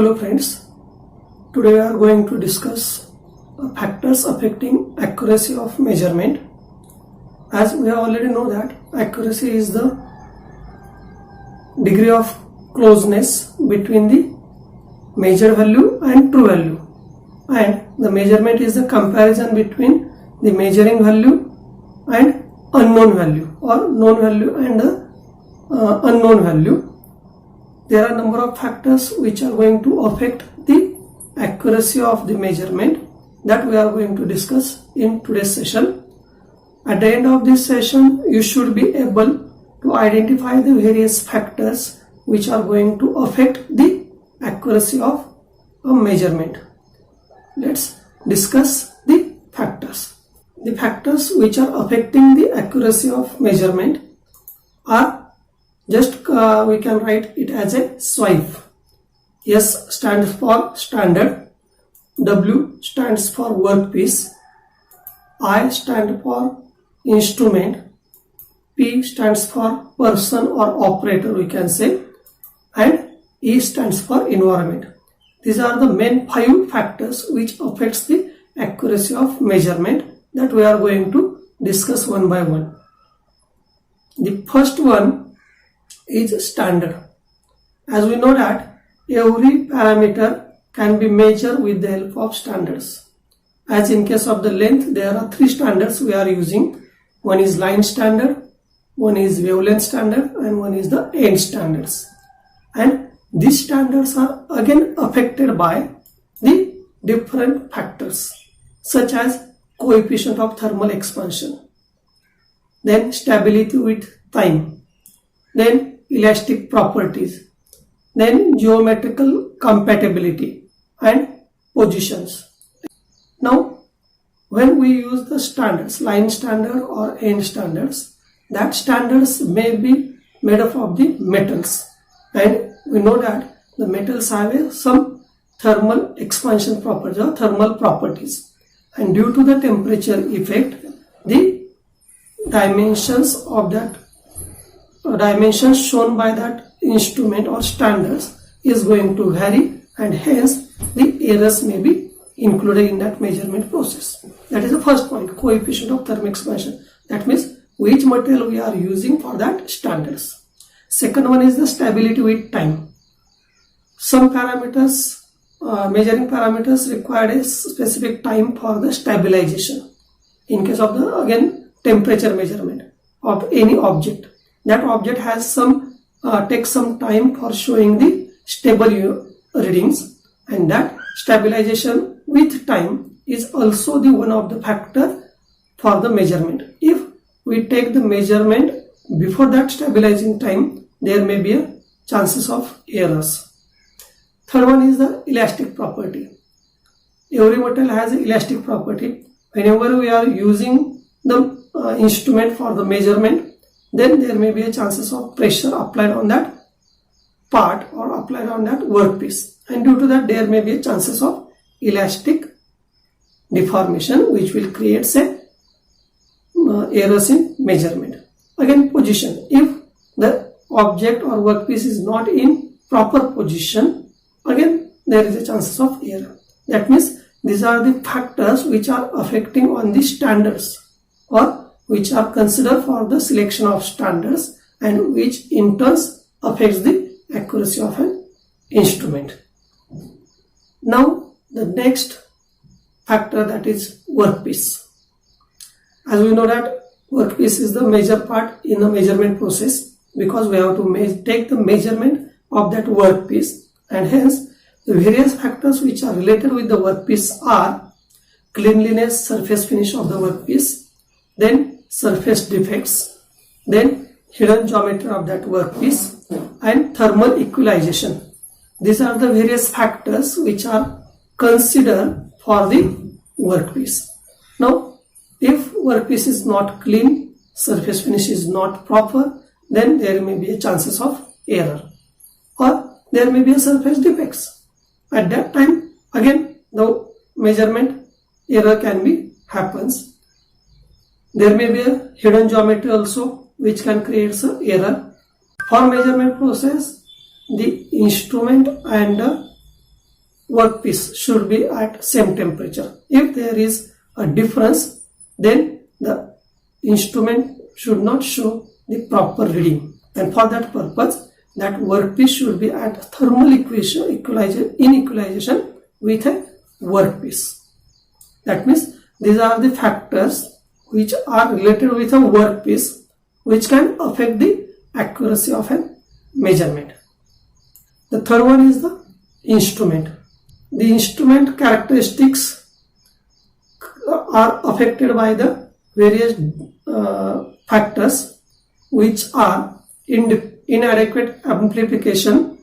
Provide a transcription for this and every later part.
Hello friends, today we are going to discuss factors affecting accuracy of measurement. As we already know that accuracy is the degree of closeness between the measured value and true value, and the measurement is the comparison between the measuring value and unknown value, or known value and unknown value. There are a number of factors which are going to affect the accuracy of the measurement that we are going to discuss in today's session. At the end of this session, you should be able to identify the various factors which are going to affect the accuracy of a measurement. Let's discuss the factors. The factors which are affecting the accuracy of measurement are we can write it as a SWIFE. S stands for standard, W stands for workpiece, I stands for instrument, P stands for person or operator we can say, and E stands for environment. These are the main 5 factors which affects the accuracy of measurement that we are going to discuss one by one. The first one is standard. As we know that every parameter can be measured with the help of standards. As in case of the length, there are 3 standards we are using. One is line standard, one is wavelength standard, and one is the end standards. And these standards are again affected by the different factors such as coefficient of thermal expansion, then stability with time, then elastic properties, then geometrical compatibility and positions. Now, when we use the standards, line standard or end standards, that standards may be made up of the metals, and we know that the metals have some thermal expansion properties or thermal properties, and due to the temperature effect, the dimensions of that dimensions shown by that instrument or standards is going to vary, and hence the errors may be included in that measurement process. That is the first point, coefficient of thermal expansion. That means which material we are using for that standards. Second one is the stability with time. Some parameters, measuring parameters require a specific time for the stabilization. In case of the again temperature measurement of any object, that object has takes some time for showing the stable readings, and that stabilization with time is also the one of the factor for the measurement. If we take the measurement before that stabilizing time, there may be a chances of errors. Third one is the elastic property. Every material has an elastic property. Whenever we are using the instrument for the measurement, then there may be a chances of pressure applied on that part or applied on that workpiece, and due to that there may be a chances of elastic deformation which will create errors in measurement. Again, position. If the object or workpiece is not in proper position, again there is a chances of error. That means these are the factors which are affecting on the standards, or which are considered for the selection of standards, and which in turn affects the accuracy of an instrument. Now the next factor, that is workpiece. As we know that workpiece is the major part in the measurement process, because we have to take the measurement of that workpiece, and hence the various factors which are related with the workpiece are cleanliness, surface finish of the workpiece, then surface defects, then hidden geometry of that workpiece, and thermal equalization. These are the various factors which are considered for the workpiece. Now, if workpiece is not clean, surface finish is not proper, then there may be a chances of error, or there may be a surface defects. At that time, again the measurement error can be happens. There may be a hidden geometry also which can create some error. For measurement process, the instrument and workpiece should be at same temperature. If there is a difference, then the instrument should not show the proper reading, and for that purpose that workpiece should be at thermal equalization with a workpiece. That means these are the factors which are related with a workpiece which can affect the accuracy of a measurement. The third one is the instrument. The instrument characteristics are affected by the various factors which are inadequate amplification,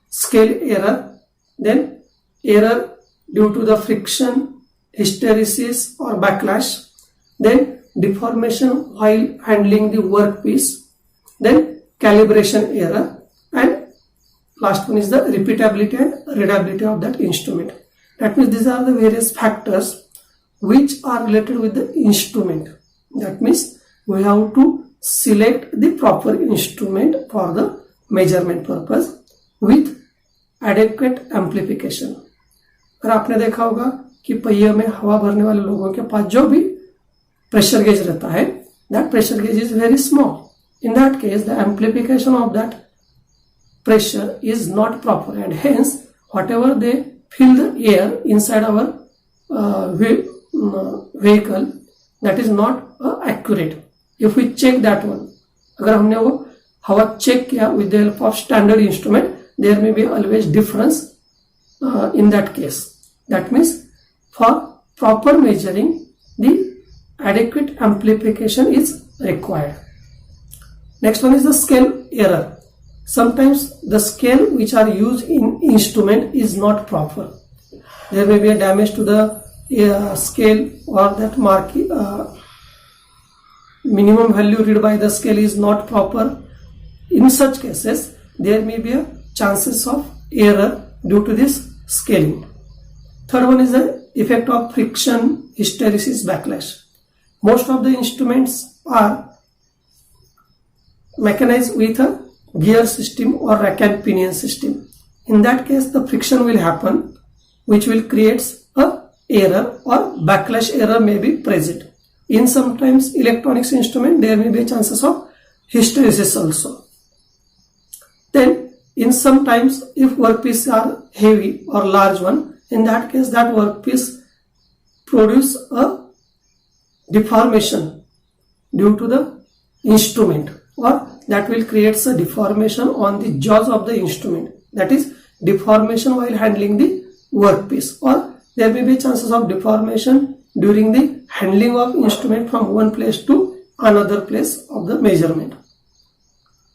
scale error, then error due to the friction, hysteresis or backlash, then deformation while handling the workpiece, then calibration error, and last one is the repeatability and readability of that instrument. That means these are the various factors which are related with the instrument. That means we have to select the proper instrument for the measurement purpose with adequate amplification. अगर आपने देखा होगा कि पहिए में हवा भरने वाले लोगों के पास जो भी प्रेशर गेज रहता है, that pressure gauge is very small. In that case, the amplification of that pressure is not proper, and hence whatever they fill the air inside our vehicle, that is not accurate. If we check that one, अगर हमने वो हवा check किया with the help of standard instrument, there may be always difference in that case. That means for proper measuring, the adequate amplification is required. Next one is the scale error. Sometimes the scale which are used in instrument is not proper. There may be a damage to the scale, or that minimum value read by the scale is not proper. In such cases, there may be a chances of error due to this scaling. Third one is the effect of friction, hysteresis, backlash. Most of the instruments are mechanized with a gear system or rack and pinion system. In that case, the friction will happen, which will create a error, or backlash error may be present. In sometimes electronics instrument, there may be chances of hysteresis also. Then in sometimes if workpieces are heavy or large one, in that case that workpiece produce a deformation due to the instrument, or that will create a deformation on the jaws of the instrument, that is deformation while handling the workpiece, or there may be chances of deformation during the handling of instrument from one place to another place of the measurement.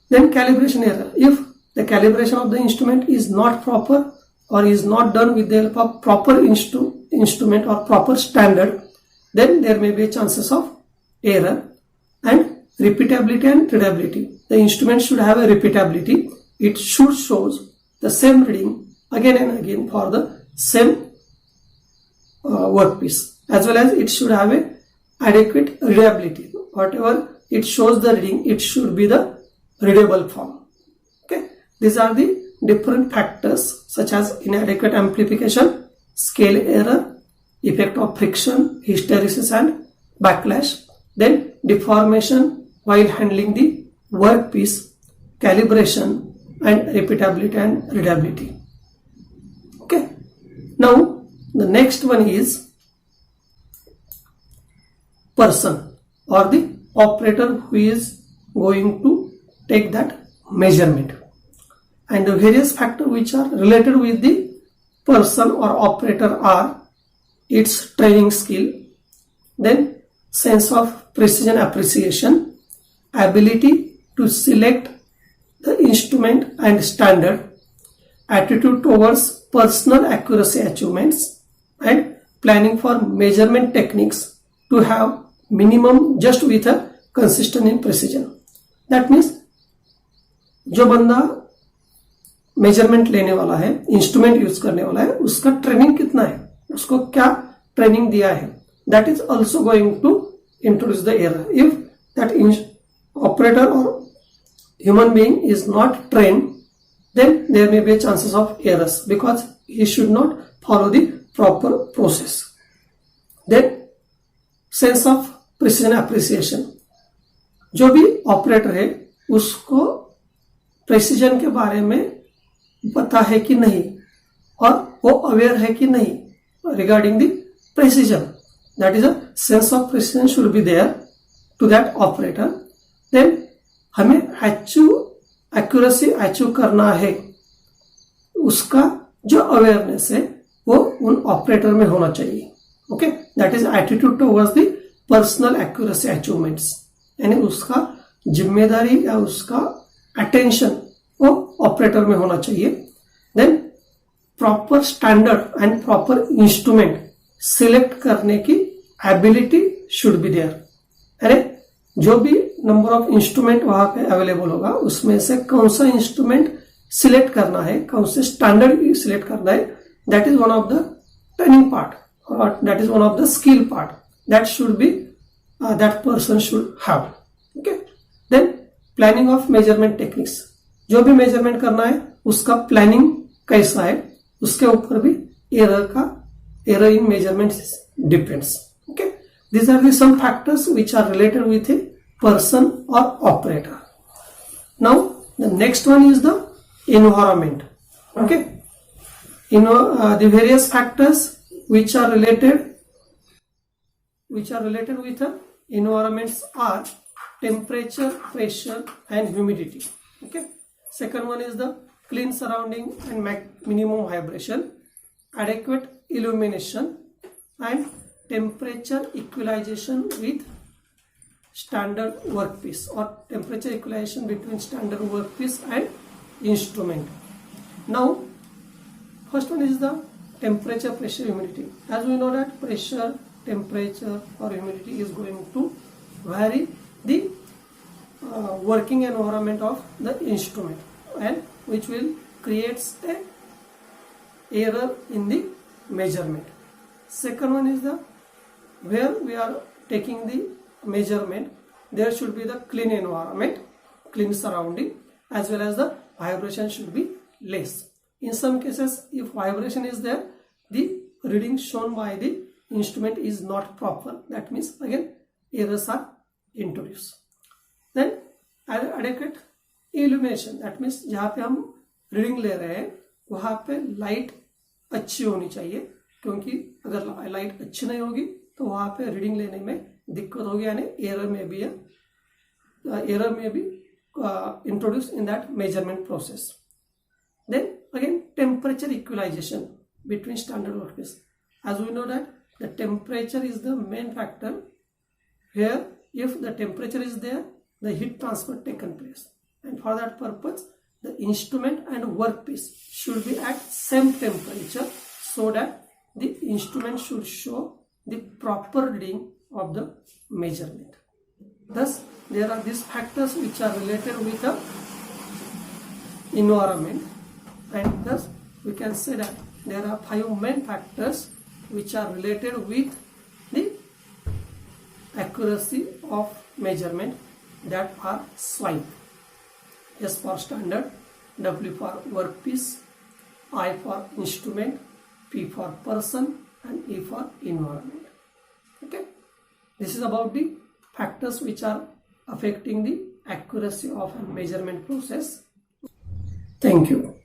Then calibration error. If the calibration of the instrument is not proper or is not done with the help of proper instrument or proper standard, then there may be chances of error. And repeatability and readability. The instrument should have a repeatability. It should show the same reading again and again for the same workpiece, as well as it should have a adequate readability. Whatever it shows the reading, it should be the readable form. Okay, these are the different factors such as inadequate amplification, scale error, effect of friction, hysteresis and backlash, then deformation while handling the workpiece, calibration, and repeatability and readability. Okay, now the next one is person or the operator who is going to take that measurement, and the various factors which are related with the person or operator are its training skill, then sense of precision appreciation, ability to select the instrument and standard, attitude towards personal accuracy achievements, and planning for measurement techniques to have minimum just with a consistent in precision. That means जो बंदा measurement लेने वाला है, instrument use करने वाला है, उसका training कितना है, उसको क्या ट्रेनिंग दिया है, that is also going to introduce the error. If that operator or human being is not trained, then there may be chances of errors, because he should not follow the proper process. Then sense of precision appreciation, जो भी operator है उसको precision के बारे में पता है कि नहीं और वो अवेयर है कि नहीं regarding the precision, that is a sense of precision should be there to that operator. Then हमें एक्यूरेसी अचीव करना है, उसका जो अवेयरनेस है वो उन ऑपरेटर में होना चाहिए. Okay, that is attitude towards the personal accuracy achievements, यानी उसका जिम्मेदारी या उसका अटेंशन वो ऑपरेटर में होना चाहिए. Then proper standard and proper instrument select करने की एबिलिटी शुड बी देयर. अरे जो भी नंबर ऑफ इंस्ट्रूमेंट वहां पे अवेलेबल होगा उसमें से कौन सा इंस्ट्रूमेंट सिलेक्ट करना है, कौन से स्टैंडर्ड सिलेक्ट करना है, that is one of the training part or that is one of the skill part that should be that person should have. Okay, then planning of measurement techniques, जो भी measurement करना है उसका planning कैसा है उसके ऊपर भी error in measurement depends. Okay, these are the some factors which are related with a person or operator. Now the next one is the environment. Okay, the various factors which are related with the environments are temperature, pressure and humidity. Okay, second one is the clean surrounding and minimum vibration, adequate illumination and temperature equalization with standard workpiece, or temperature equalization between standard workpiece and instrument. Now first one is the temperature, pressure, humidity. As we know that pressure, temperature or humidity is going to vary the working environment of the instrument, and which will creates a error in the measurement. Second one is the where we are taking the measurement, there should be the clean environment, clean surrounding, as well as the vibration should be less. In some cases, if vibration is there, the reading shown by the instrument is not proper. That means again errors are introduced. Then adequate illumination, that means जहाँ पे हम reading ले रहे हैं वहाँ पे light अच्छी होनी चाहिए, क्योंकि अगर लाइट अच्छी नहीं होगी तो वहाँ पे रीडिंग लेने में दिक्कत होगी, यानी एरर में भी introduce in that measurement process. Then again temperature equalization between standard workpiece. As we know that the temperature is the main factor. Here if the temperature is there, the heat transfer taken place, and for that purpose the instrument and workpiece should be at same temperature so that the instrument should show the proper reading of the measurement. Thus there are these factors which are related with the environment. And thus we can say that there are 5 main factors which are related with the accuracy of measurement, that are swipe. S for standard, W for workpiece, I for instrument, P for person and E for environment. Okay, this is about the factors which are affecting the accuracy of a measurement process. Thank you.